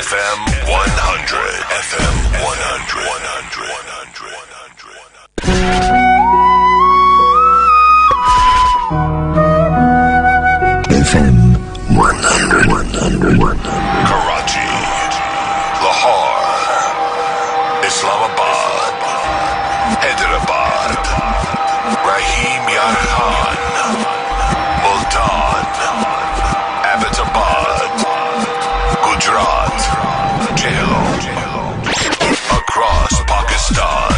FM 100. FM 100. FM 100. Karachi, Lahore, Islamabad, Hyderabad, Rahim Yar Khan, Multan, Abbottabad, Gujarat, Jhelum, across Pakistan.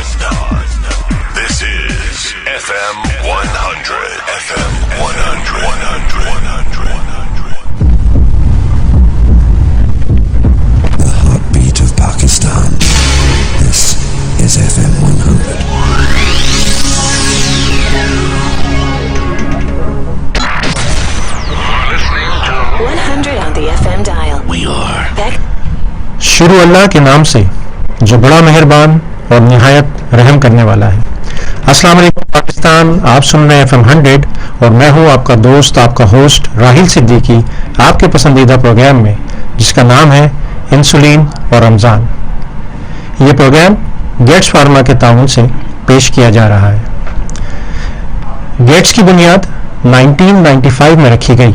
This is FM 100. FM 100. The heartbeat of Pakistan. This is FM 100. 100 on the FM dial. We are Back. शुरू अल्लाह के नाम से जो बड़ा मेहरबान और निहायत रहम करने वाला है। अस्सलाम वालेकुम पाकिस्तान, आप सुन रहे हैं FM 100 और मैं हूं आपका दोस्त, आपका होस्ट राहिल सिद्दीकी, आपके पसंदीदा प्रोग्राम में जिसका नाम है इंसुलिन और रमज़ान। ये प्रोग्राम गेट्स फार्मा के ताउन से पेश किया जा रहा है। गेट्स की बुनियाद 1995 में रखी गई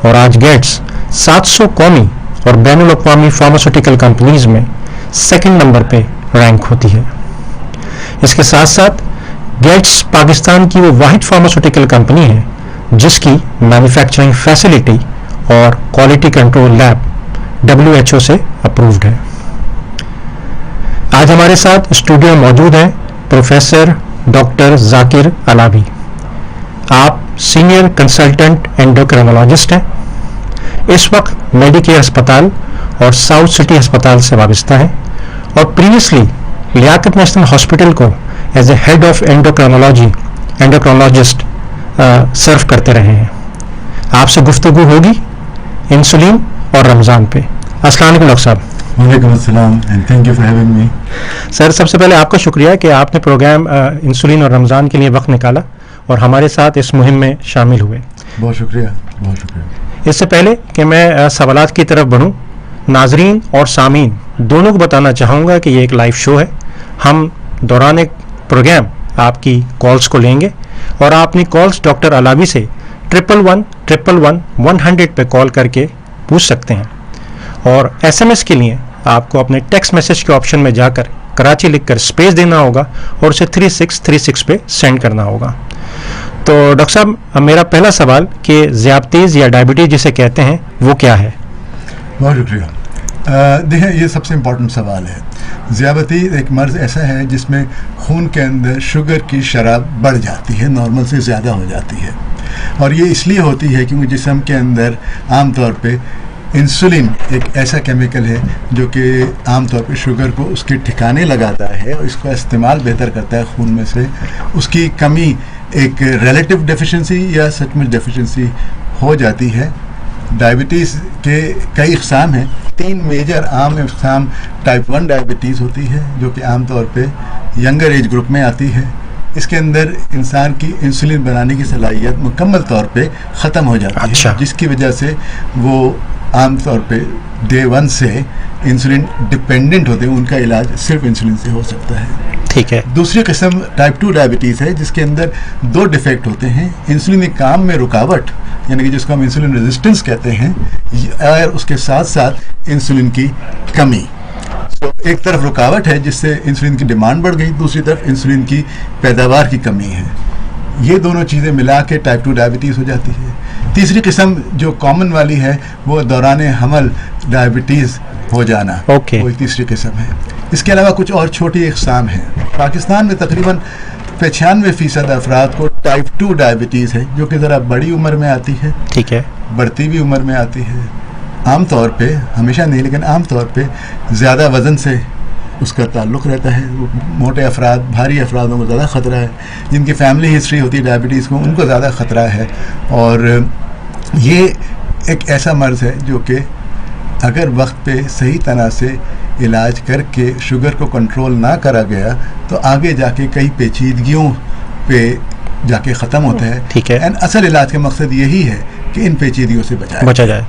और आज गेट्स 700 कौमी और बैनुल अक़वामी फार्मास्यूटिकल कंपनीज में सेकंड नंबर पे रैंक होती है। इसके साथ साथ गेट्स पाकिस्तान की वो वाहिद फार्मास्यूटिकल कंपनी है जिसकी मैन्युफैक्चरिंग फैसिलिटी और क्वालिटी कंट्रोल लैब WHO से अप्रूव्ड है। आज हमारे साथ स्टूडियो में मौजूद हैं प्रोफेसर डॉक्टर जाकिर अलावी। आप सीनियर कंसल्टेंट एंडोक्राइनोलॉजिस्ट हैं। इस वक्त मेडिकेयर अस्पताल और साउथ सिटी अस्पताल से वाबस्ता है और प्रीवियसली लियाकत नेशनल हॉस्पिटल को as a head of endocrinologist serve करते रहे हैं। आपसे गुफ्तगू होगी इंसुलिन और रमज़ान पे। अस्सलाम वालेकुम डॉक्टर साहब। वालेकुम अस्सलाम and thank you for having me. Sir, सबसे पहले आपका शुक्रिया कि आपने प्रोग्राम इंसुलिन और रमज़ान के लिए वक्त निकाला और हमारे साथ इस मुहिम में शामिल हुए। बहुत शुक्रिया, बहुत शुक्रिया। इससे पहले कि मैं सवालात की तरफ बढ़ूं, नाजरीन और सामीन दोनों को बताना चाहूँगा कि ये एक लाइव शो है। हम दौरान एक प्रोग्राम आपकी कॉल्स को लेंगे और आप अपनी कॉल्स डॉक्टर अलावी से 111-100 पे कॉल करके पूछ सकते हैं और SMS के लिए आपको अपने टेक्स्ट मैसेज के ऑप्शन में जाकर कराची लिखकर स्पेस देना होगा और उसे 3636 पे सेंड करना होगा। तो डॉक्टर साहब, मेरा पहला सवाल कि ज़ियाबतीज़ या डायबिटीज़ जिसे कहते हैं वो क्या है? बहुत शुक्रिया। देखें, ये सबसे इम्पोर्टेंट सवाल है। ज़ियाबतीज़ एक मर्ज़ ऐसा है जिसमें खून के अंदर शुगर की शरह बढ़ जाती है, नॉर्मल से ज़्यादा हो जाती है और ये इसलिए होती है क्योंकि जिस्म के अंदर आम तौर पे इंसुलिन एक ऐसा केमिकल है जो कि आम तौर पे शुगर को उसके ठिकाने लगाता है और इसका इस्तेमाल बेहतर करता है खून में से। उसकी कमी एक रिलेटिव डेफिशिएंसी या सचमुच डेफिशिएंसी हो जाती है। डायबिटीज़ के कई इक़साम हैं। 3 मेजर आम इक़साम टाइप 1 डायबिटीज़ होती है जो कि आम तौर पे यंगर एज ग्रुप में आती है। इसके अंदर इंसान की इंसुलिन बनाने की सलाहियत मुकम्मल तौर पे ख़त्म हो जाती है, जिसकी वजह से वो आम तौर पे डे 1 से इंसुलिन डिपेंडेंट होते हैं। उनका इलाज सिर्फ इंसुलिन से हो सकता है। ठीक है। दूसरी किस्म टाइप 2 डायबिटीज़ है जिसके अंदर 2 डिफेक्ट होते हैं। इंसुलिन के काम में रुकावट, यानी कि जिसको हम इंसुलिन रेजिस्टेंस कहते हैं, और उसके साथ साथ इंसुलिन की कमी। तो एक तरफ रुकावट है जिससे इंसुलिन की डिमांड बढ़ गई, दूसरी तरफ इंसुलिन की पैदावार की कमी है। ये दोनों चीज़ें मिला के टाइप 2 डायबिटीज़ हो जाती है। तीसरी किस्म जो कॉमन वाली है वो दौरान हमल डायबिटीज़ हो जाना, वो तीसरी किस्म है। इसके अलावा कुछ और छोटी इक़साम हैं। पाकिस्तान में तकरीबन 95% अफराद को टाइप 2 डायबिटीज़ है जो कि ज़रा बड़ी उम्र में आती है। ठीक है। बढ़ती भी उम्र में आती है। आम तौर पे, हमेशा नहीं लेकिन आम तौर पे ज़्यादा वज़न से उसका ताल्लुक़ रहता है। मोटे अफराद, भारी अफरादों को ज़्यादा ख़तरा है। जिनकी फैमिली हिस्ट्री होती है डायबिटीज़ को, उनको ज़्यादा ख़तरा है। और ये एक ऐसा मर्ज़ है जो कि अगर वक्त पे सही तरह से इलाज करके शुगर को कंट्रोल ना करा गया तो आगे जाके कई पेचीदगियों पे जाके ख़त्म होता है। ठीक है। एंड असल इलाज का मकसद यही है कि इन पेचीदगियों से बचा जाए।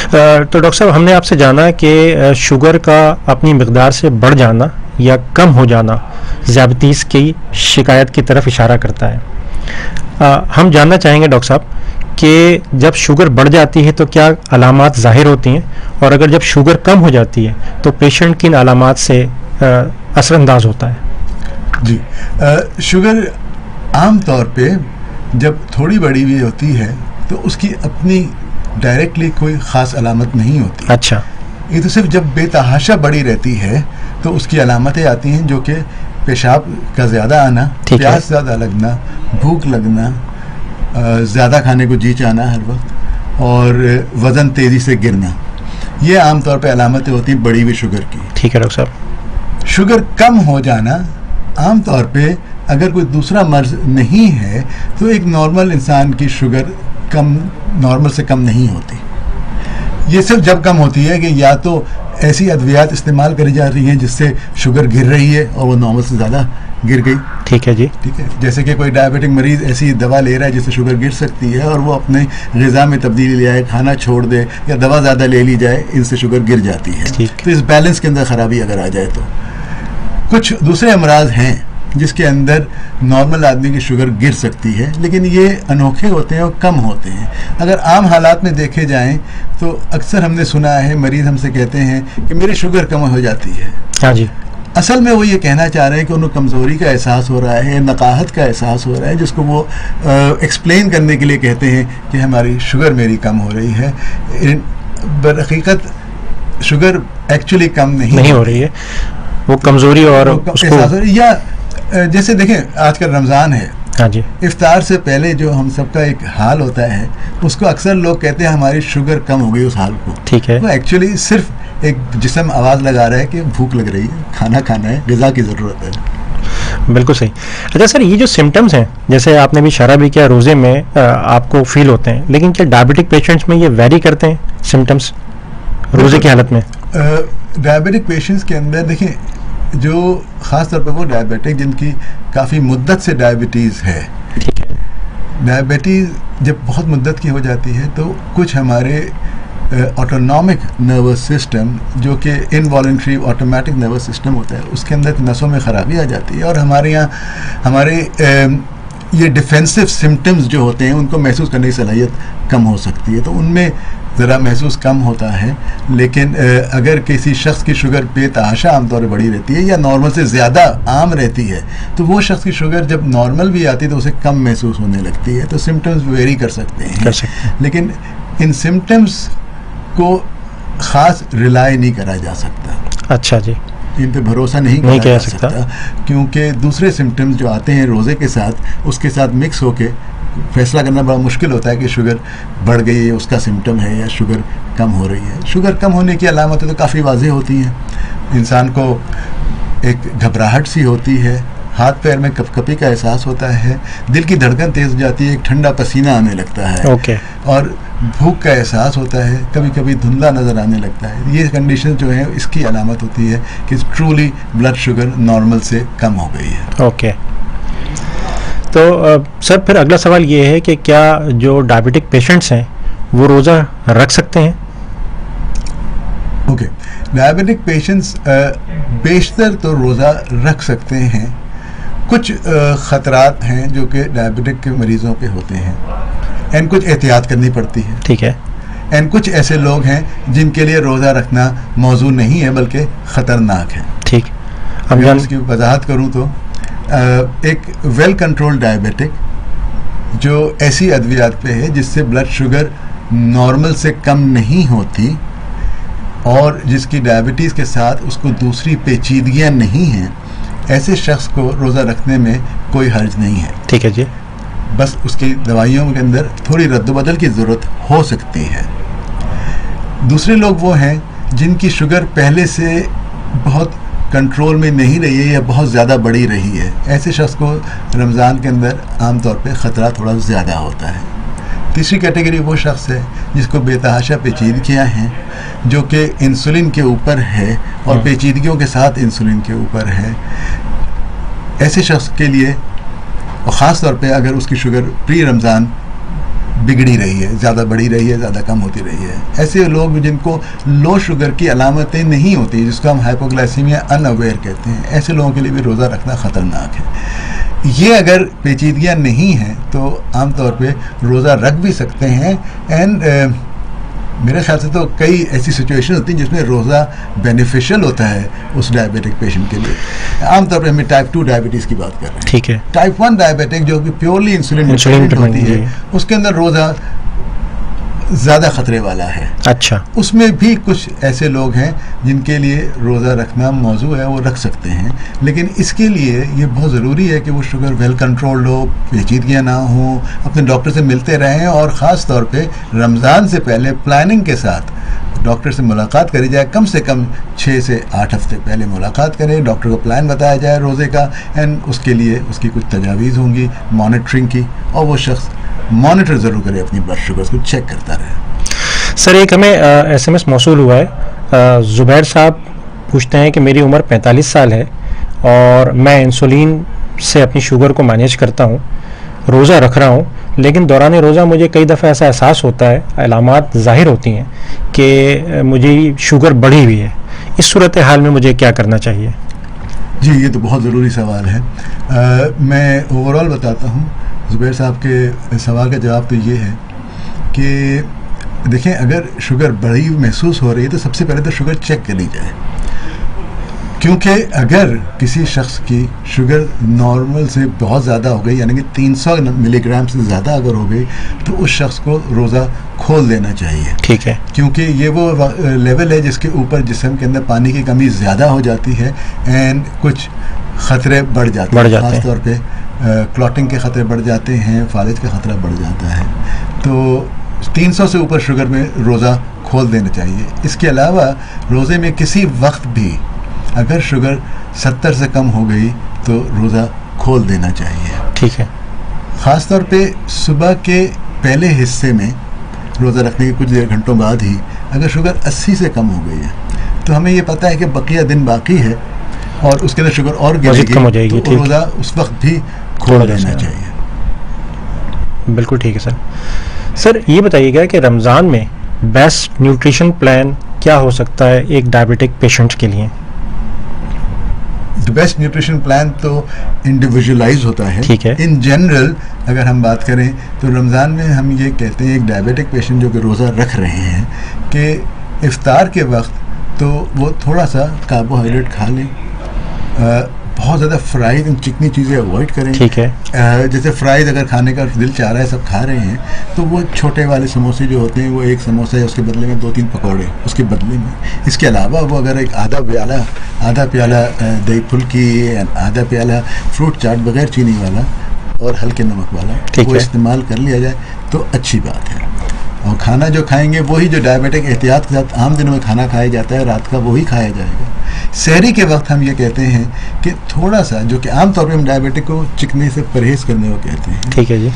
तो डॉक्टर साहब, हमने आपसे जाना कि शुगर का अपनी मिकदार से बढ़ जाना या कम हो जाना ज़ियाबतीस की शिकायत की तरफ इशारा करता है। हम जानना चाहेंगे डॉक्टर साहब कि जब शुगर बढ़ जाती है तो क्या अलामात ज़ाहिर होती हैं, और अगर जब शुगर कम हो जाती है तो पेशेंट किन अलामात से असरअंदाज होता है? जी, शुगर आम तौर पे जब थोड़ी बड़ी हुई होती है तो उसकी अपनी डायरेक्टली कोई ख़ास अलामत नहीं होती। अच्छा। ये तो सिर्फ जब बेतहाशा बड़ी रहती है तो उसकी अलामतें आती हैं, जो कि पेशाब का ज़्यादा आना, प्यास ज़्यादा लगना, भूख लगना, ज़्यादा खाने को जी चाहना हर वक्त, और वज़न तेज़ी से गिरना। ये आम तौर पे अलामतें होती हैं बड़ी हुई शुगर की। ठीक है डॉक्टर साहब। शुगर कम हो जाना आम तौर पे अगर कोई दूसरा मर्ज नहीं है तो एक नॉर्मल इंसान की शुगर कम, नॉर्मल से कम नहीं होती। ये सिर्फ जब कम होती है कि या तो ऐसी अद्वियात इस्तेमाल करी जा रही हैं जिससे शुगर गिर रही है और वो नॉर्मल से ज़्यादा गिर गई। ठीक है जी। ठीक है, जैसे कि कोई डायबिटिक मरीज़ ऐसी दवा ले रहा है जिससे शुगर गिर सकती है और वो अपने ग़िज़ा में तब्दीली ले आए, खाना छोड़ दे या दवा ज़्यादा ले ली जाए, इनसे शुगर गिर जाती है। तो इस बैलेंस के अंदर ख़राबी अगर आ जाए तो कुछ दूसरे अमराज हैं जिसके अंदर नॉर्मल आदमी की शुगर गिर सकती है, लेकिन ये अनोखे होते हैं और कम होते हैं। अगर आम हालात में देखे जाएं तो अक्सर हमने सुना है मरीज़ हमसे कहते हैं कि मेरी शुगर कम हो जाती है। हाँ जी। असल में वो ये कहना चाह रहे हैं कि उन्हें कमज़ोरी का एहसास हो रहा है, नकाहत का एहसास हो रहा है, जिसको वो एक्सप्लेन करने के लिए कहते हैं कि हमारी शुगर मेरी कम हो रही है। दरहकीकत शुगर एक्चुअली कम नहीं हो रही है, वो कमज़ोरी और उसको या जैसे देखें आजकल रमज़ान है। हाँ जी। इफ्तार से पहले जो हम सबका एक हाल होता है उसको अक्सर लोग कहते हैं हमारी शुगर कम हो गई उस हाल को। ठीक है। वो एक्चुअली सिर्फ एक जिस्म आवाज़ लगा रहा है कि भूख लग रही है, खाना खाना है, ग़िज़ा की ज़रूरत है। बिल्कुल सही। अच्छा सर, ये जो सिम्टम्स हैं, जैसे आपने भी इशारा भी किया रोज़े में आपको फील होते हैं, लेकिन क्या डायबिटिक पेशेंट्स में ये वेरी करते हैं सिम्टम्स रोज़े की हालत में? डायबिटिक पेशेंट्स के अंदर देखिए, जो ख़ास तौर पर वो डायबिटिक जिनकी काफ़ी मुद्दत से डायबिटीज़ है। ठीक है। डायबिटीज़ जब बहुत मुद्दत की हो जाती है तो कुछ हमारे ऑटोनॉमिक नर्वस सिस्टम, जो कि इनवॉलंटरी ऑटोमेटिक नर्वस सिस्टम होता है, उसके अंदर नसों में ख़राबी आ जाती है और हमारे यहाँ हमारे ये डिफेंसिव सिम्टम्स जो होते हैं उनको महसूस करने की सलाहियत कम हो सकती है, तो उनमें ज़रा महसूस कम होता है। लेकिन अगर किसी शख्स की शुगर बेतहाशा आमतौर पर बढ़ी रहती है या नॉर्मल से ज़्यादा आम रहती है तो वो शख्स की शुगर जब नॉर्मल भी आती है तो उसे कम महसूस होने लगती है। तो सिम्टम्स वेरी कर सकते हैं, लेकिन इन सिम्टम्स को ख़ास रिलाई नहीं करा जा सकता। अच्छा जी। इन पे भरोसा नहीं किया जा सकता क्योंकि दूसरे सिम्टम्स जो आते हैं रोज़े के साथ, उसके साथ मिक्स होके फैसला करना बड़ा मुश्किल होता है कि शुगर बढ़ गई है उसका सिम्टम है या शुगर कम हो रही है। शुगर कम होने की अलामतें तो काफ़ी वाज़ेह होती हैं। इंसान को एक घबराहट सी होती है, हाथ पैर में कपकपी का एहसास होता है, दिल की धड़कन तेज़ हो जाती है, एक ठंडा पसीना आने लगता है। और भूख का एहसास होता है, कभी कभी धुंधला नज़र आने लगता है। ये कंडीशन जो है इसकी अलामत होती है कि ट्रूली ब्लड शुगर नॉर्मल से कम हो गई है। ओके। तो सर फिर अगला सवाल ये है कि क्या जो डायबिटिक पेशेंट्स हैं वो रोज़ा रख सकते हैं? ओके, डायबिटिक पेशेंट्स बेशतर तो रोज़ा रख सकते हैं। कुछ ख़तरात हैं जो कि डायबिटिक के मरीज़ों पे होते हैं एंड कुछ एहतियात करनी पड़ती है। ठीक है। एंड कुछ ऐसे लोग हैं जिनके लिए रोज़ा रखना मौजू नहीं है बल्कि ख़तरनाक है। ठीक। अगर इसकी वजाहत करूँ तो एक वेल कंट्रोल्ड डायबिटिक जो ऐसी अद्वियात पे है जिससे ब्लड शुगर नॉर्मल से कम नहीं होती और जिसकी डायबिटीज़ के साथ उसको दूसरी पेचीदगियाँ नहीं हैं, ऐसे शख्स को रोज़ा रखने में कोई हर्ज नहीं है। ठीक है जी। बस उसकी दवाइयों के अंदर थोड़ी रद्द-बदल की ज़रूरत हो सकती है। दूसरे लोग वो हैं जिनकी शुगर पहले से बहुत कंट्रोल में नहीं रही है या बहुत ज़्यादा बढ़ी रही है। ऐसे शख्स को रमज़ान के अंदर आमतौर पे ख़तरा थोड़ा ज़्यादा होता है। तीसरी कैटेगरी वो शख्स है जिसको बेतहाशा पेचीदगियाँ हैं, जो कि इंसुलिन के ऊपर है और पेचीदगियों के साथ इंसुलिन के ऊपर है। ऐसे शख्स के लिए और ख़ास तौर पे अगर उसकी शुगर प्री रमज़ान बिगड़ी रही है, ज़्यादा बढ़ी रही है, ज़्यादा कम होती रही है। ऐसे लोग जिनको लो शुगर की अलामतें नहीं होती, जिसको हम हाइपोग्लाइसीमिया अनअवेयर कहते हैं, ऐसे लोगों के लिए भी रोज़ा रखना ख़तरनाक है। ये अगर पेचीदगियाँ नहीं हैं तो आमतौर पे रोज़ा रख भी सकते हैं। एंड मेरे ख्याल से तो कई ऐसी सिचुएशन होती हैं जिसमें रोज़ा बेनिफिशियल होता है उस डायबिटिक पेशेंट के लिए। आमतौर पर हम टाइप 2 डायबिटीज़ की बात कर रहे हैं। ठीक है। टाइप 1 डायबिटिक जो कि प्योरली इंसुलिन डिपेंडेंट होती है, उसके अंदर रोज़ा ज़्यादा ख़तरे वाला है। अच्छा। उसमें भी कुछ ऐसे लोग हैं जिनके लिए रोज़ा रखना मौजू है, वो रख सकते हैं, लेकिन इसके लिए ये बहुत ज़रूरी है कि वो शुगर वेल कंट्रोल्ड हो, पेचीदगियाँ ना हो, अपने डॉक्टर से मिलते रहें और ख़ास तौर पे रमज़ान से पहले प्लानिंग के साथ डॉक्टर से मुलाकात करी जाए। कम से कम 6 से 8 हफ्ते पहले मुलाकात करें, डॉक्टर को प्लान बताया जाए रोज़े का, एंड उसके लिए उसकी कुछ तजावीज़ होंगी मॉनिटरिंग की, और वो शख्स मॉनिटर ज़रूर करे, अपनी ब्लड शुगर को चेक करता रहे। सर, एक हमें SMS मौसूल हुआ है। ज़ुबैर साहब पूछते हैं कि मेरी उम्र 45 साल है और मैं इंसुलिन से अपनी शुगर को मैनेज करता हूँ, रोज़ा रख रहा हूँ, लेकिन दौरान रोज़ा मुझे कई दफ़ा ऐसा एहसास होता है, अलामात ज़ाहिर होती हैं कि मुझे शुगर बढ़ी हुई है। इस सूरत हाल में मुझे क्या करना चाहिए? जी, ये तो बहुत ज़रूरी सवाल है। मैं ओवरऑल बताता हूँ। ज़ुबैर साहब के सवाल का जवाब तो ये है कि देखें, अगर शुगर बढ़ी महसूस हो रही है तो सबसे पहले तो शुगर चेक कर ली जाए, क्योंकि अगर किसी शख्स की शुगर नॉर्मल से बहुत ज़्यादा हो गई, यानी कि 300 मिलीग्राम से ज़्यादा अगर हो गई, तो उस शख्स को रोज़ा खोल देना चाहिए। ठीक है। क्योंकि ये वो लेवल है जिसके ऊपर जिस्म के अंदर पानी की कमी ज़्यादा हो जाती है एंड कुछ ख़तरे बढ़ जाते हैं। ख़ास तौर पे क्लॉटिंग के ख़तरे बढ़ जाते हैं, फालिज का ख़तरा बढ़ जाता है। तो 300 से ऊपर शुगर में रोज़ा खोल देना चाहिए। इसके अलावा रोज़े में किसी वक्त भी अगर शुगर 70 से कम हो गई तो रोज़ा खोल देना चाहिए। ठीक है। ख़ास तौर पे सुबह के पहले हिस्से में रोज़ा रखने के कुछ देर घंटों बाद ही अगर शुगर 80 से कम हो गई है तो हमें ये पता है कि बकिया दिन बाकी है और उसके अंदर शुगर और गिरेगी, कम हो जाएगी, तो रोज़ा उस वक्त भी खोल देना चाहिए। बिल्कुल ठीक है सर। सर, ये बताइएगा कि रमज़ान में बेस्ट न्यूट्रिशन प्लान क्या हो सकता है एक डायबिटिक पेशेंट के लिए? द बेस्ट न्यूट्रिशन प्लान तो इंडिविजुअलाइज होता है। ठीक है। इन जनरल अगर हम बात करें तो रमज़ान में हम ये कहते हैं एक डायबिटिक पेशेंट जो कि रोज़ा रख रहे हैं कि इफ्तार के वक्त तो वो थोड़ा सा कार्बोहाइड्रेट खा लें, बहुत ज़्यादा फ्राइड एंड चिकनी चीज़ें अवॉइड करें। ठीक है। जैसे फ्राइज अगर खाने का दिल चाह रहा है, सब खा रहे हैं, तो वो छोटे वाले समोसे जो होते हैं, वो एक समोसा है उसके बदले में 2-3 पकौड़े उसके बदले में। इसके अलावा वो अगर एक आधा प्याला दही फुल्की, आधा प्याला फ्रूट चाट बगैर चीनी वाला और हल्के नमक वाला वो इस्तेमाल कर लिया जाए तो अच्छी बात है। और खाना जो खाएंगे वही जो डायबिटिक एहतियात के साथ आम दिनों में खाना खाया जाता है, रात का वही खाया जाएगा। सहरी के वक्त हम ये कहते हैं कि थोड़ा सा, जो कि आम तौर पे हम डायबिटिक को चिकने से परहेज़ करने को कहते हैं। ठीक है जी।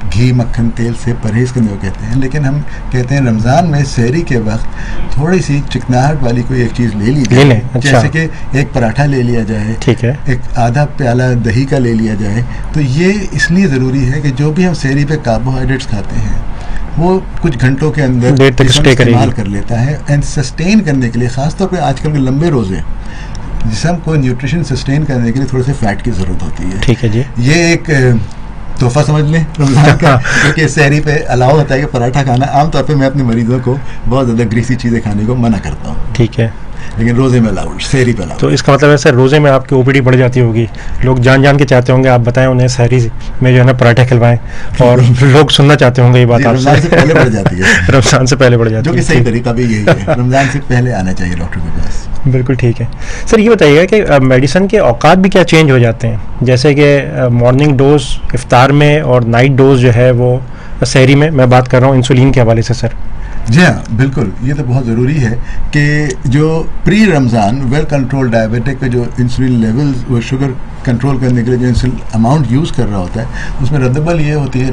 घी, मक्खन, तेल से परहेज़ करने को कहते हैं, लेकिन हम कहते हैं रमज़ान में सहरी के वक्त थोड़ी सी चिकनाहट वाली कोई एक चीज़ ले ली जाए। अच्छा। जैसे कि एक पराठा ले लिया जाए। ठीक है। एक आधा प्याला दही का ले लिया जाए। तो ये इसलिए ज़रूरी है कि जो भी हम सहरी पे कार्बोहाइड्रेट्स खाते हैं वो कुछ घंटों के अंदर इस्तेमाल कर लेता है। एंड सस्टेन करने के लिए, ख़ासतौर पे आजकल के लंबे रोज़े, जिसम को न्यूट्रिशन सस्टेन करने के लिए थोड़े से फैट की ज़रूरत होती है। ठीक है जी। ये एक तोहफा समझ लें रमज़ान का, क्योंकि सहरी पे अलाउ होता है कि पराठा खाना। आमतौर पे मैं अपने मरीज़ों को बहुत ज़्यादा ग्रीसी चीज़ें खाने को मना करता हूँ। ठीक है। लेकिन रोज़े में अलाउड, सहरी पे अलाउड। तो इसका मतलब ऐसे रोज़े में आपकी ओपीडी बढ़ जाती होगी, लोग जान के चाहते होंगे आप बताएं उन्हें सहरी में जो है ना पराठे खिलवाएं, और लोग सुनना चाहते होंगे ये बात आपसे। रमज़ान से पहले बढ़ जाती है। रमज़ान से पहले बढ़ जाती है, जो कि सही तरीका भी यही है, रमज़ान से पहले आना चाहिए डॉक्टर के पास। बिल्कुल ठीक है। सर, ये बताइएगा कि मेडिसिन के औकात भी क्या चेंज हो जाते हैं, जैसे कि मॉर्निंग डोज इफ्तार में और नाइट डोज जो है वो सहरी में, मैं बात कर रहा हूँ इंसुलिन के हवाले से सर। जी हाँ, बिल्कुल, ये तो बहुत ज़रूरी है कि जो pre Ramzan well control diabetic का जो इंसुलिन लेवल्स, वो शुगर कंट्रोल करने के लिए जो इंसुलिन अमाउंट यूज़ कर रहा होता है, उसमें रद्दबदल ये होती है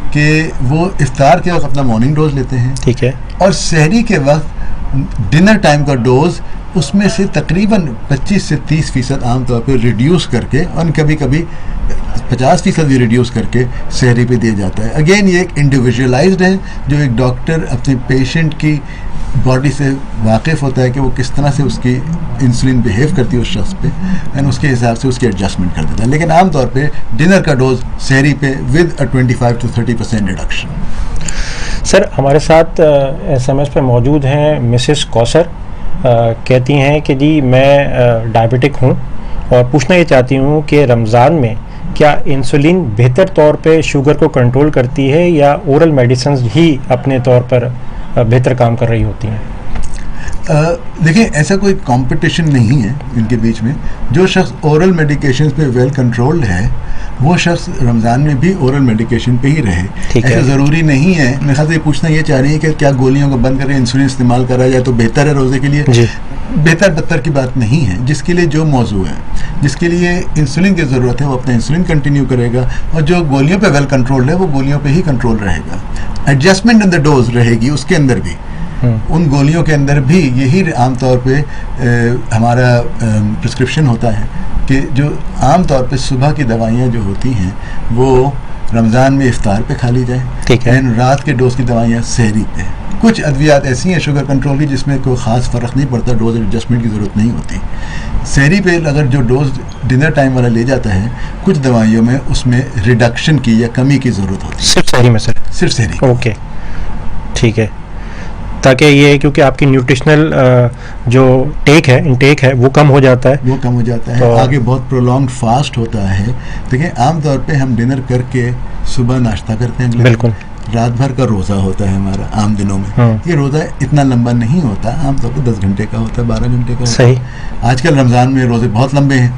कि वो इफ्तार के वक्त अपना मॉर्निंग डोज लेते हैं। ठीक है। और सहरी के वक्त डिनर टाइम का डोज उसमें से तकरीबन 25 से 30% आमतौर पर रिड्यूस करके और कभी कभी 50% भी रिड्यूस करके सहरी पे दिया जाता है। अगेन ये एक इंडिविजुअलाइज्ड है, जो एक डॉक्टर अपने पेशेंट की बॉडी से वाकिफ़ होता है कि वो किस तरह से उसकी इंसुलिन बिहेव करती है उस शख्स पे, एंड उसके हिसाब से उसकी एडजस्टमेंट कर देता है। लेकिन आमतौर पे डिनर का डोज सहरी पे विद 25 to 30% रिडक्शन। सर हमारे साथ SMS पे मौजूद हैं मिसेस कौसर, कहती हैं कि जी मैं डायबिटिक हूँ और पूछना ये चाहती हूँ कि रमज़ान में क्या इंसुलिन बेहतर तौर पे शुगर को कंट्रोल करती है या ओरल मेडिसिन ही अपने तौर पर बेहतर काम कर रही होती हैं? देखिए, ऐसा कोई कंपटीशन नहीं है इनके बीच में। जो शख्स ओरल मेडिकेशन पे वेल कंट्रोल्ड है वो शख्स रमज़ान में भी ओरल मेडिकेशन पे ही रहे। ऐसा ज़रूरी नहीं है। मेरे ख्याल से पूछना ये चाह रही है कि क्या गोलियों को बंद करके इंसुलिन इस्तेमाल करा जाए तो बेहतर है रोज़े के लिए? बेहतर बदतर की बात नहीं है। जिसके लिए जो मौजू है, जिसके लिए इंसुलिन की ज़रूरत है, वो अपना इंसुलिन कंटिन्यू करेगा, और जो गोलियों पे वेल कंट्रोल्ड है वो गोलियों पे ही कंट्रोल रहेगा। एडजस्टमेंट इन द डोज रहेगी उसके अंदर भी, उन गोलियों के अंदर भी यही आमतौर पे हमारा प्रिस्क्रिप्शन होता है कि जो आमतौर पे सुबह की दवाइयाँ जो होती हैं वो रमज़ान में इफ्तार पे खा ली जाए, एंड रात के डोज की दवाइयाँ सहरी पे। कुछ अद्वियात ऐसी हैं शुगर कंट्रोल की जिसमें कोई ख़ास फ़र्क नहीं पड़ता, डोज एडजस्टमेंट की ज़रूरत नहीं होती। सहरी पे अगर जो डोज डिनर टाइम वाला ले जाता है, कुछ दवाइयों में उसमें रिडक्शन की या कमी की ज़रूरत होती है। सिर्फ सहरी में सर? सिर्फ सहरी। ओके, ठीक है, ताकि ये क्योंकि आपकी न्यूट्रिशनल जो इनटेक है वो कम हो जाता है, तो आगे बहुत प्रोलॉन्ग फास्ट होता है। देखिए, आमतौर पे हम डिनर करके सुबह नाश्ता करते हैं, बिल्कुल रात भर का रोज़ा होता है हमारा आम दिनों में। ये रोज़ा इतना लंबा नहीं होता, आमतौर पर 10 घंटे का होता है, 12 घंटे का होता है। सही। आजकल रमज़ान में रोज़े बहुत लंबे हैं,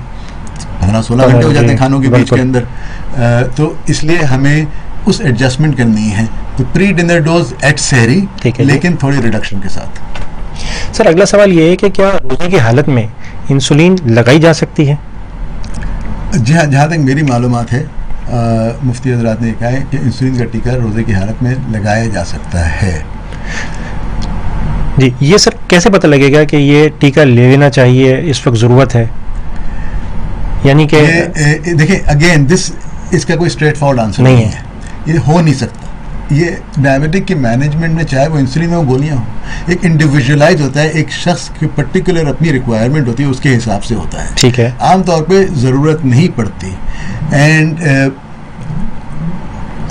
15-16 घंटे हो जाते हैं खानों के बीच के अंदर। तो इसलिए हमें उस एडजस्टमेंट करनी है। तो प्री डिनर डोज एट सहरी, लेकिन थोड़ी रिडक्शन के साथ। सर अगला सवाल ये है कि क्या रोज़े की हालत में इंसुलिन लगाई जा सकती है? जी हाँ, जहाँ तक मेरी मालूमात है मुफ्ती हज़रात ने कहा है कि इंसुलिन का टीका रोज़े की हालत में लगाया जा सकता है। जी, ये सर कैसे पता लगेगा कि ये टीका ले लेना चाहिए, इस वक्त ज़रूरत है? यानी कि देखिए, अगेन इसका कोई स्ट्रेट फॉरवर्ड आंसर नहीं है। ये हो नहीं सकता। ये डायबिटिक की मैनेजमेंट में, चाहे वो इंसुलिन हो गोलियां हो, एक इंडिविजुअलाइज होता है, एक शख्स की पर्टिकुलर अपनी रिक्वायरमेंट होती है, उसके हिसाब से होता है। ठीक है। आमतौर पे ज़रूरत नहीं पड़ती, एंड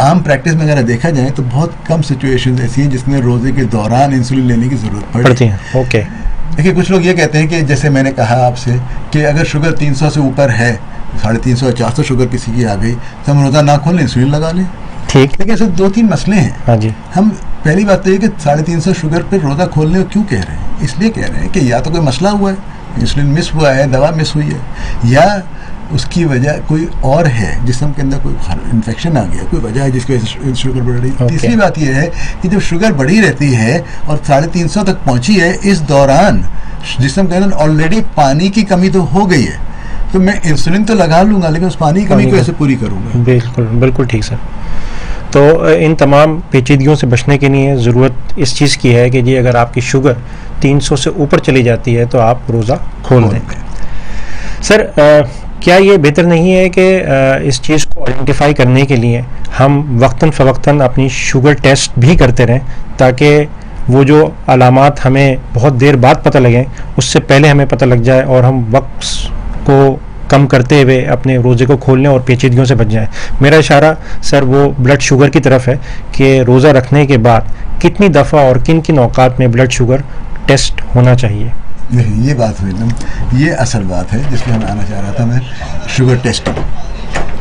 आम प्रैक्टिस में अगर देखा जाए तो बहुत कम सिचुएशंस ऐसी हैं जिसमें रोज़े के दौरान इंसुलिन लेने की ज़रूरत पड़ती है। ओके। देखिए, कुछ लोग ये कहते हैं कि जैसे मैंने कहा आपसे कि अगर शुगर 300 से ऊपर है, 350 या 400 शुगर किसी की आ गई, तो हम रोज़ा ना खोलें, इंसुलिन लगा लें। ठीक। लेकिन ऐसे 2-3 मसले हैं। हाँ जी। हम पहली बात तो ये कि 350 शुगर पर रोज़ा खोलने को क्यों कह रहे हैं? इसलिए कह रहे हैं कि या तो कोई मसला हुआ है, इंसुलिन मिस हुआ है, दवा मिस हुई है, या उसकी वजह कोई और है, जिस्म के अंदर कोई इन्फेक्शन आ गया, कोई वजह है जिसकी वजह से शुगर बढ़ रही है। तीसरी बात यह है कि जब शुगर बढ़ी रहती है और 350 तक पहुंची है, इस दौरान जिस्म के अंदर ऑलरेडी पानी की कमी तो हो गई है, तो मैं इंसुलिन तो लगा लूंगा, लेकिन उस पानी की कमी को ऐसे पूरी करूंगा। बिल्कुल बिल्कुल ठीक सर। तो इन तमाम पेचीदगियों से बचने के लिए ज़रूरत इस चीज़ की है कि जी अगर आपकी शुगर 300 से ऊपर चली जाती है तो आप रोज़ा खोल दें। सर क्या ये बेहतर नहीं है कि इस चीज़ को आइडेंटिफाई करने के लिए हम वक्तन फ़वक्तन अपनी शुगर टेस्ट भी करते रहें, ताकि वो जो अलामात हमें बहुत देर बाद पता लगें उससे पहले हमें पता लग जाए और हम वक्त को कम करते हुए अपने रोज़े को खोलने और पेचीदगियों से बच जाएं। मेरा इशारा सर वो ब्लड शुगर की तरफ है कि रोज़ा रखने के बाद कितनी दफ़ा और किन किन औकात में ब्लड शुगर टेस्ट होना चाहिए। नहीं, ये बात हुई ना, ये असल बात है जिस पर मैं आना चाह रहा था मैं, शुगर टेस्ट,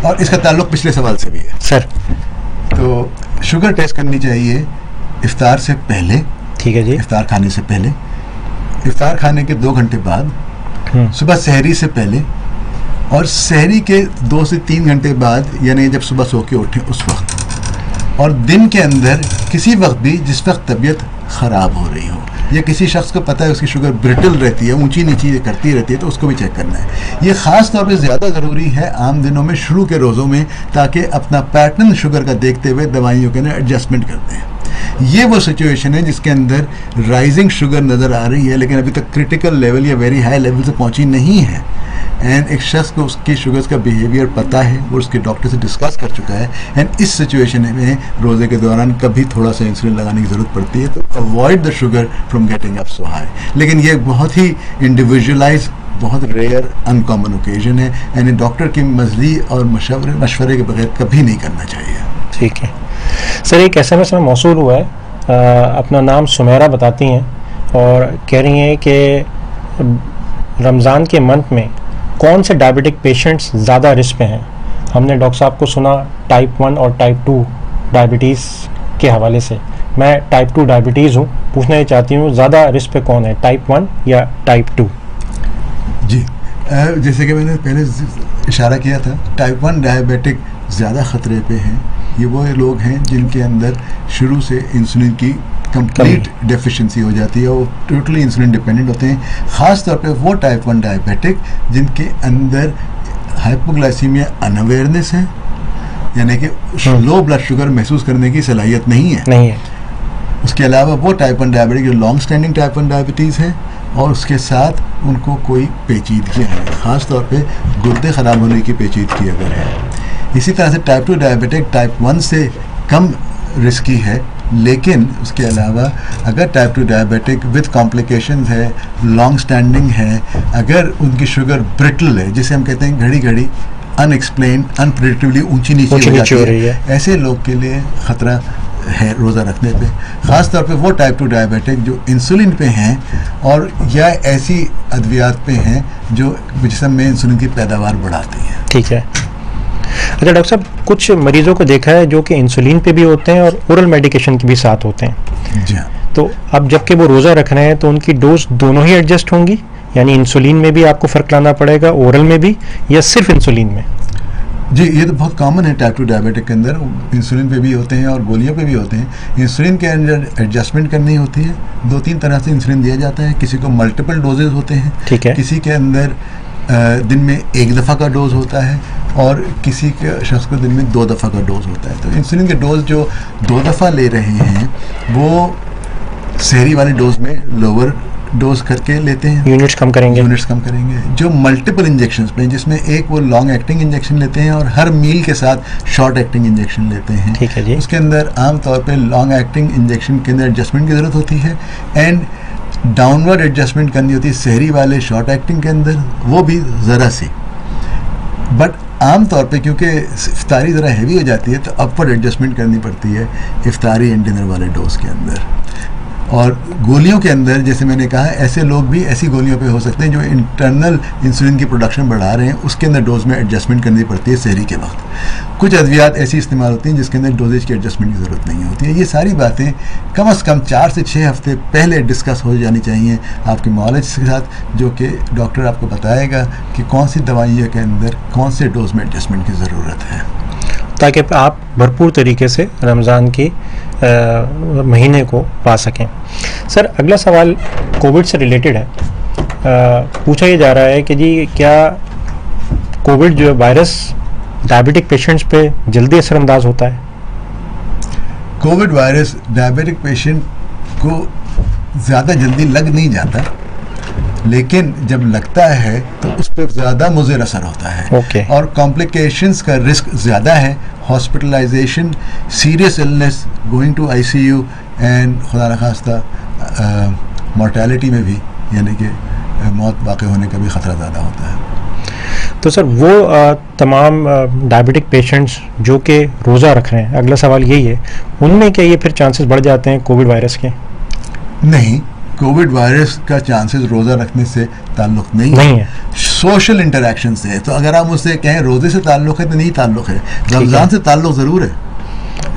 और इसका ताल्लुक पिछले सवाल से भी है सर। तो शुगर टेस्ट करनी चाहिए इफ्तार से पहले। ठीक है जी। इफ्तार खाने से पहले, इफ्तार खाने के 2 घंटे बाद, सुबह सहरी से पहले, और सहरी के 2 से 3 घंटे बाद, यानी जब सुबह सो के उठे उस वक्त, और दिन के अंदर किसी वक्त भी जिस वक्त तबीयत ख़राब हो रही हो, या किसी शख्स को पता है उसकी शुगर ब्रिटल रहती है, ऊंची नीची करती रहती है, तो उसको भी चेक करना है। ये ख़ास तौर पे ज़्यादा ज़रूरी है आम दिनों में, शुरू के रोज़ों में, ताकि अपना पैटर्न शुगर का देखते हुए दवाइयों के अंदर एडजस्टमेंट करते हैं। ये वो सिचुएशन है जिसके अंदर राइजिंग शुगर नज़र आ रही है, लेकिन अभी तक क्रिटिकल लेवल या वेरी हाई लेवल से पहुंची नहीं है। एंड एक शख्स को उसकी शुगर्स का बिहेवियर पता है, वो उसके डॉक्टर से डिस्कस कर चुका है, एंड इस सिचुएशन में रोज़े के दौरान कभी थोड़ा सा इंसुलिन लगाने की ज़रूरत पड़ती है, तो avoid the sugar from getting up so high. लेकिन ये बहुत ही इंडिविजुअलाइज, बहुत रेयर, अनकॉमन ओकेजन है, यानी डॉक्टर की मर्जी और मशवरे के बगैर कभी नहीं करना चाहिए। ठीक है सर, एक SMS में मौसूल हुआ है, अपना नाम सुमेरा बताती हैं और कह रही हैं कि रमज़ान के मंथ में कौन से डायबिटिक पेशेंट्स ज़्यादा रिस्क पे हैं। हमने डॉक्टर साहब को सुना टाइप 1 और टाइप 2 डायबिटीज़ के हवाले से। मैं टाइप 2 डायबिटीज़ हूँ, पूछना ही चाहती हूँ ज़्यादा रिस्क पे कौन है, टाइप 1 या टाइप 2? जी, जैसे कि मैंने पहले इशारा किया था, टाइप 1 डायबिटिक ज़्यादा ख़तरे पे हैं। ये वो लोग हैं जिनके अंदर शुरू से इंसुलिन की कंप्लीट डेफिशिएंसी हो जाती है, वो टोटली इंसुलिन डिपेंडेंट होते हैं। ख़ास तौर पे वो टाइप 1 डायबिटिक जिनके अंदर हाइपोग्लाइसीमिया अनअवेयरनेस है, यानी कि लो ब्लड शुगर महसूस करने की सलाहियत नहीं है। उसके अलावा वो टाइप 1 डायबिटिक जो लॉन्ग स्टैंडिंग टाइप 1 डायबिटीज़ है, और उसके साथ उनको कोई पेचीदगी है, ख़ास तौर पे गुर्दे ख़राब होने की पेचीदगी अगर है। इसी तरह से टाइप 2 डायबिटिक टाइप 1 से कम रिस्की है, लेकिन उसके अलावा अगर टाइप 2 डायबिटिक विद कॉम्प्लिकेशंस है, लॉन्ग स्टैंडिंग है, अगर उनकी शुगर ब्रिटल है, जिसे हम कहते हैं घड़ी घड़ी अनएक्सप्लेन अनप्रेडिक्टिवली ऊंची नीचे हो जाती है, ऐसे लोग के लिए ख़तरा है रोज़ा रखने पे। ख़ास तौर पे वो टाइप 2 डायबिटिक जो इंसुलिन पे हैं और या ऐसी अद्वियात पे हैं जो जिस्म में इंसुलिन की पैदावार बढ़ाती हैं। ठीक है। अच्छा डॉक्टर साहब, कुछ मरीजों को देखा है जो कि इंसुलिन पे भी होते हैं और ओरल मेडिकेशन के भी साथ होते हैं। जी हाँ। तो अब जबकि वो रोज़ा रख रहे हैं तो उनकी डोज दोनों ही एडजस्ट होंगी, यानी इंसुलिन में भी आपको फ़र्क लाना पड़ेगा, ओरल में भी, या सिर्फ इंसुलिन में? जी, ये तो बहुत कॉमन है टाइप 2 डायबिटिक के अंदर, इंसुलिन पे भी होते हैं और गोलियों पे भी होते हैं। इंसुलिन के अंदर एडजस्टमेंट करनी होती है, 2-3 तरह से इंसुलिन दिया जाता है। किसी को मल्टीपल डोजेज होते हैं, ठीक है। किसी के अंदर दिन में 1 दफ़ा का डोज होता है और किसी के शख्स को दिन में 2 दफ़ा का डोज होता है। तो इंसुलिन के डोज जो 2 दफ़ा ले रहे हैं वो सहरी वाले डोज में लोअर डोज करके लेते हैं, यूनिट्स कम करेंगे। जो मल्टीपल इंजेक्शंस पे, जिसमें एक वो लॉन्ग एक्टिंग इंजेक्शन लेते हैं और हर मील के साथ शॉर्ट एक्टिंग इंजेक्शन लेते हैं। ठीक है जी। उसके अंदर आमतौर पे लॉन्ग एक्टिंग इंजेक्शन के अंदर एडजस्टमेंट की ज़रूरत होती है, एंड डाउनवर्ड एडजस्टमेंट करनी होती है सहरी वाले शॉर्ट एक्टिंग के अंदर, वो भी ज़रा सी। बट आम तौर पे क्योंकि इफ्तारी ज़रा हैवी हो जाती है तो अपवर्ड एडजस्टमेंट करनी पड़ती है इफ्तारी एंड डिनर वाले डोज के अंदर। और गोलियों के अंदर जैसे मैंने कहा, ऐसे लोग भी ऐसी गोलियों पे हो सकते हैं जो इंटरनल इंसुलिन की प्रोडक्शन बढ़ा रहे हैं, उसके अंदर डोज में एडजस्टमेंट करनी पड़ती है सहरी के वक्त। कुछ अद्वियात ऐसी इस्तेमाल होती हैं जिसके अंदर डोजेज की एडजस्टमेंट की ज़रूरत नहीं होती है। ये सारी बातें कम से कम 4 से 6 हफ्ते पहले डिस्कस हो जानी चाहिए आपके मॉलिज के साथ, जो कि डॉक्टर आपको बताएगा कि कौन सी दवाइयों के अंदर कौन से डोज में एडजस्टमेंट की ज़रूरत है, ताकि आप भरपूर तरीके से रमज़ान की महीने को पा सकें। सर, अगला सवाल कोविड से रिलेटेड है। पूछा ये जा रहा है कि जी क्या कोविड जो वायरस डायबिटिक पेशेंट्स पे जल्दी असरअंदाज होता है? कोविड वायरस डायबिटिक पेशेंट को ज़्यादा जल्दी लग नहीं जाता, लेकिन जब लगता है तो उस पर ज़्यादा मुज़र असर होता है। और कॉम्प्लिकेशंस का रिस्क ज़्यादा है, hospitalisation, serious illness, going to ICU and खुदा न खास्ता मॉर्टेलिटी में भी, यानी कि मौत वाक़ई होने का भी ख़तरा ज़्यादा होता है। तो सर वो तमाम डायबिटिक पेशेंट्स जो कि रोज़ा रख रहे हैं, अगला सवाल यही है, उनमें क्या ये फिर चांसेस बढ़ जाते हैं कोविड वायरस के? नहीं, कोविड वायरस का चांसेस रोज़ा रखने से ताल्लुक़ नहीं है, सोशल इंटरेक्शन से है। तो अगर आप मुझसे कहें रोज़े से ताल्लुक़ है तो नहीं ताल्लुक़ है, रमज़ान से ताल्लुक़ ज़रूर है,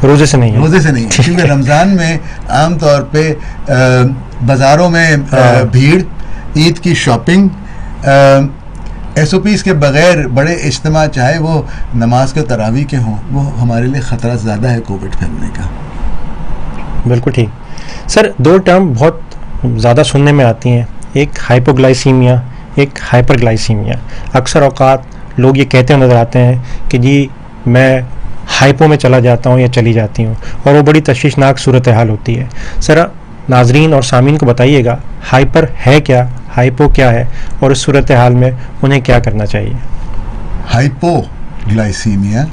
रोज़े से नहीं है। क्योंकि रमज़ान में आम तौर पे बाज़ारों में भीड़, ईद की शॉपिंग, SOPs के बग़ैर बड़े इज्तिमा, चाहे वो नमाज के तरावी के हों, वो हमारे लिए ख़तरा ज़्यादा है कोविड फैलने का। बिल्कुल ठीक। सर, 2 टर्म बहुत ज़्यादा सुनने में आती हैं, एक हाइपोग्लाइसीमिया, एक हाइपरग्लाइसीमिया। अक्सर औकात लोग ये कहते नज़र आते हैं कि जी मैं हाइपो में चला जाता हूँ या चली जाती हूँ, और वो बड़ी तशवीशनाक सूरत हाल होती है। सर नाजरीन और सामीन को बताइएगा हाइपर है क्या, हाइपो क्या है, और इस सूरत हाल में उन्हें क्या करना चाहिए। हाइपोग्लाइसीमिया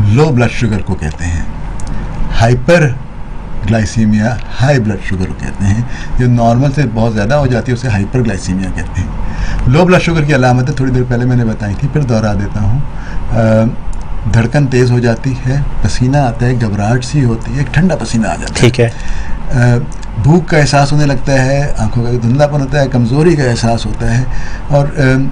लो ब्लड शुगर को कहते हैं, hyperglycaemia high blood sugar को कहते हैं। जो नॉर्मल से बहुत ज़्यादा हो जाती है उसे हाइपर ग्लाइसीमिया कहते हैं। लो ब्लड शुगर की अलामतें थोड़ी देर पहले मैंने बताई थी, फिर दोहरा देता हूँ। धड़कन तेज़ हो जाती है, पसीना आता है, घबराहट सी होती है, एक ठंडा पसीना आ जाता है। ठीक है। भूख का एहसास होने लगता है, आंखों का धुंधलापन होता है, कमज़ोरी का एहसास होता है, और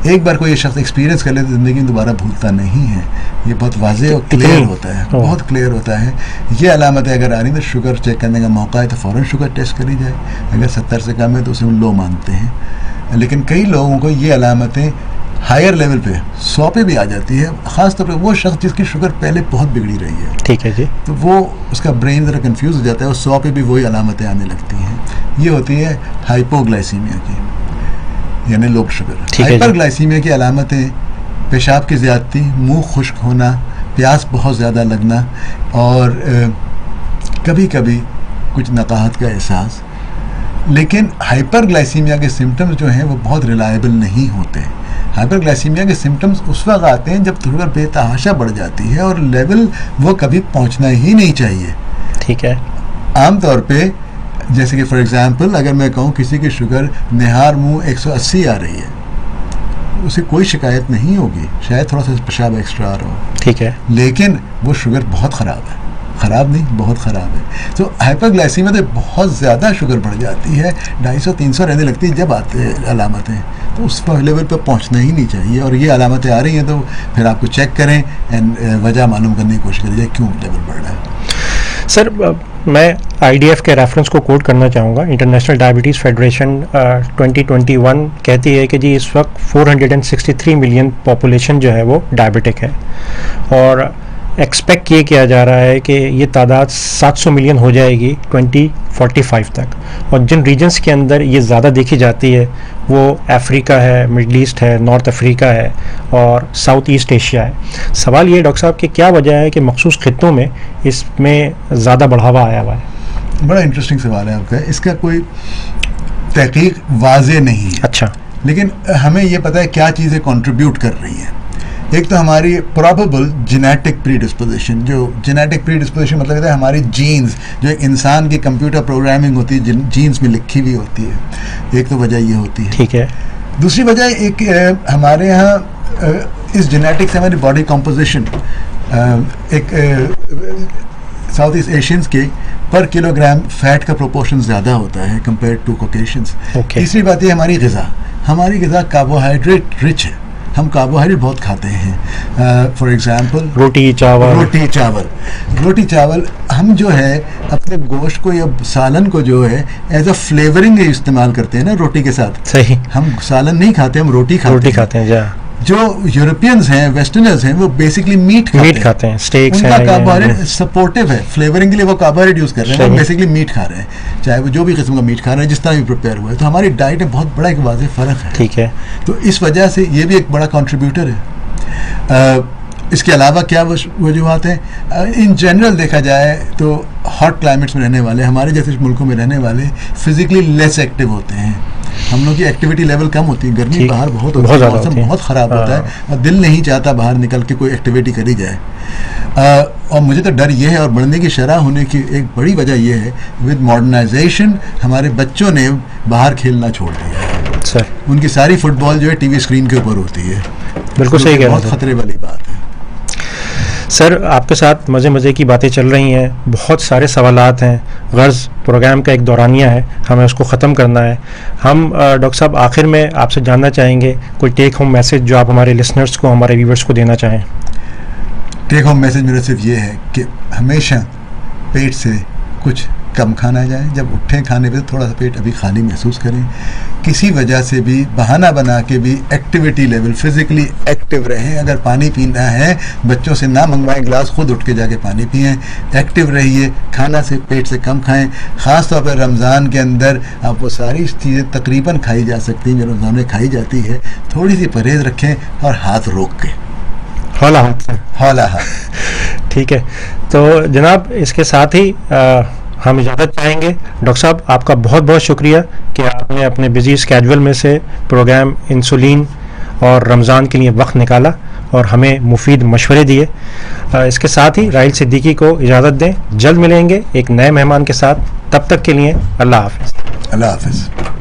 एक बार कोई ये शख्स एक्सपीरियंस कर ले तो ज़िंदगी में दोबारा भूलता नहीं है। ये बहुत वाज़ेह और क्लियर होता है, बहुत क्लियर होता है। ये अलामतें अगर आ रही तो शुगर चेक करने का मौका है तो फ़ौरन शुगर टेस्ट करी जाए। अगर 70 से कम है तो उसे लो मानते हैं। लेकिन कई लोगों को ये अलामतें हायर लेवल पे 100 पे भी आ जाती है, ख़ास तौर पे वो शख्स जिसकी शुगर पहले बहुत बिगड़ी रही है। ठीक है जी। तो वो उसका ब्रेन ज़रा कंफ्यूज हो जाता है और 100 पे भी वही अलामतें आने लगती हैं। ये होती है हाइपोग्लाइसीमिया की, यानी लो शुगर। हाइपरग्लाइसीमिया की अलामतें पेशाब की ज़्यादती, मुंह खुश्क होना, प्यास बहुत ज़्यादा लगना, और कभी कभी कुछ नकाहत का एहसास। लेकिन हाइपरग्लाइसीमिया के सिम्टम्स जो हैं वो बहुत रिलायबल नहीं होते। हाइपरग्लाइसीमिया के सिम्टम्स उस वक्त आते हैं जब शुगर बेतहाशा बढ़ जाती है और लेवल वो कभी पहुंचना ही नहीं चाहिए। ठीक है। आम तौर पे जैसे कि फॉर एग्जांपल अगर मैं कहूँ किसी की शुगर निहार मुँह 180 आ रही है, उसे कोई शिकायत नहीं होगी, शायद थोड़ा सा पेशाब एक्स्ट्रा आ रहा हो। ठीक है। लेकिन वो शुगर बहुत ख़राब है, ख़राब नहीं बहुत ख़राब है। तो हाइपरग्लाइसीमिया तो बहुत ज़्यादा शुगर बढ़ जाती है, 250-300 रहने लगती है जब आते हैं अलामतें, तो उस लेवल पर पहुंचना ही नहीं चाहिए। और ये अलामतें आ रही हैं तो फिर आपको चेक करें एंड वजह मालूम करने की कोशिश करिए क्यों लेवल बढ़ रहा है। सर मैं IDF के रेफरेंस को कोट करना चाहूँगा। इंटरनेशनल डायबिटीज़ फेडरेशन 2021 कहती है कि जी इस वक्त 463 मिलियन पॉपुलेशन जो है वो डायबिटिक है, और एक्सपेक्ट ये किया जा रहा है कि ये तादाद 700 मिलियन हो जाएगी 2045 तक। और जिन रीजन्स के अंदर ये ज़्यादा देखी जाती है वो अफ्रीका है, मिडल ईस्ट है, नॉर्थ अफ्रीका है और साउथ ईस्ट एशिया है। सवाल ये डॉक्टर साहब कि क्या वजह है कि मखसूस खित्तों में इसमें ज़्यादा बढ़ावा आया हुआ है? बड़ा इंटरेस्टिंग सवाल है आपका, इसका कोई तहकीक वाज़ेह नहीं है। अच्छा। लेकिन हमें ये पता है क्या चीज़ें कंट्रीब्यूट कर रही हैं। एक तो हमारी प्रोबेबल जेनेटिक प्रीडिस्पोजिशन, जो जेनेटिक प्रीडिस्पोजिशन मतलब है हमारी जीन्स, जो एक इंसान की कंप्यूटर प्रोग्रामिंग होती है जीन्स में लिखी हुई होती है, एक तो वजह ये होती है। ठीक है। दूसरी वजह एक हमारे यहाँ इस जेनेटिक से हमारी बॉडी कॉम्पोजिशन एक साउथ ईस्ट एशियंस के पर किलोग्राम फैट का प्रोपोर्शन ज़्यादा होता है कंपेयर टू कॉकेशियंस। तीसरी बात ये हमारी ग़िज़ा कार्बोहाइड्रेट रिच है, हम कार्बोहाइड्रेट बहुत खाते हैं। फॉर एग्जांपल रोटी चावल हम जो है अपने गोश्त को या सालन को जो है एज अ फ्लेवरिंग इस्तेमाल करते हैं ना रोटी के साथ। सही। हम सालन नहीं खाते, हम रोटी खाते हैं। जो यूरोपियंस हैं, वेस्टर्नर्स हैं, वो बेसिकली मीट खाते हैं, स्टेक्स हैं। उनका कार्बोहाइड्रेट सपोर्टिव है, फ्लेवरिंग के लिए वो कार्बोहाइड्रेट यूज़ कर रहे हैं, वो बेसिकली मीट खा रहे हैं, चाहे वो जो भी किस्म का मीट खा रहे हैं, जिस तरह भी प्रिपेयर हुआ है। तो हमारी डाइट में बहुत बड़ा एक वाज़ेह फ़र्क है। ठीक है। तो इस वजह से ये भी एक बड़ा कंट्रीब्यूटर है। इसके अलावा क्या वजूहत हैं? इन जनरल देखा जाए तो हॉट क्लाइमेट्स में रहने वाले, हमारे जैसे मुल्कों में रहने वाले फिजिकली लेस एक्टिव होते हैं। हम लोग की एक्टिविटी लेवल कम होती है, गर्मी बाहर बहुत होती है, मौसम बहुत ख़राब होता है और दिल नहीं चाहता बाहर निकल के कोई एक्टिविटी करी जाए। और मुझे तो डर ये है, और बढ़ने की शरह होने की एक बड़ी वजह ये है, विद मॉडर्नाइजेशन हमारे बच्चों ने बाहर खेलना छोड़ दिया है। सर उनकी सारी फुटबॉल जो है टीवी स्क्रीन के ऊपर होती है। बिल्कुल सही कह रहे हैं, बहुत ख़तरे वाली बात है। सर आपके साथ मज़े की बातें चल रही हैं, बहुत सारे सवालात हैं, गर्ज़ प्रोग्राम का एक दौरानिया है, हमें उसको ख़त्म करना है। हम डॉक्टर साहब आखिर में आपसे जानना चाहेंगे कोई टेक होम मैसेज जो आप हमारे लिसनर्स को, हमारे व्यूवर्स को देना चाहें। टेक होम मैसेज मेरा सिर्फ ये है कि हमेशा पेट से कुछ कम खाना जाए, जब उठें खाने पे थोड़ा सा पेट अभी खाली महसूस करें, किसी वजह से भी बहाना बना के भी एक्टिविटी लेवल फिज़िकली एक्टिव रहें। अगर पानी पीना है बच्चों से ना मंगवाएं ग्लास, खुद उठ के जाके पानी पिएं, एक्टिव रहिए, खाना से पेट से कम खाएं। ख़ास तौर पर रमज़ान के अंदर आप वो सारी चीज़ें तकरीबन खाई जा सकती हैं जो रमज़ान में खाई जाती है, थोड़ी सी परहेज़ रखें और हाथ रोक के। हौला हाथ से। हौला हाथ। ठीक है, तो जनाब इसके साथ ही हम इजाज़त चाहेंगे। डॉक्टर साहब, आपका बहुत बहुत शुक्रिया कि आपने अपने बिजी स्केड्यूल में से प्रोग्राम इंसुलिन और रमज़ान के लिए वक्त निकाला और हमें मुफीद मशवरे दिए। इसके साथ ही राहिल सिद्दीकी को इजाज़त दें। जल्द मिलेंगे एक नए मेहमान के साथ, तब तक के लिए अल्लाह हाफ़िज़। अल्लाह हाफ़िज़।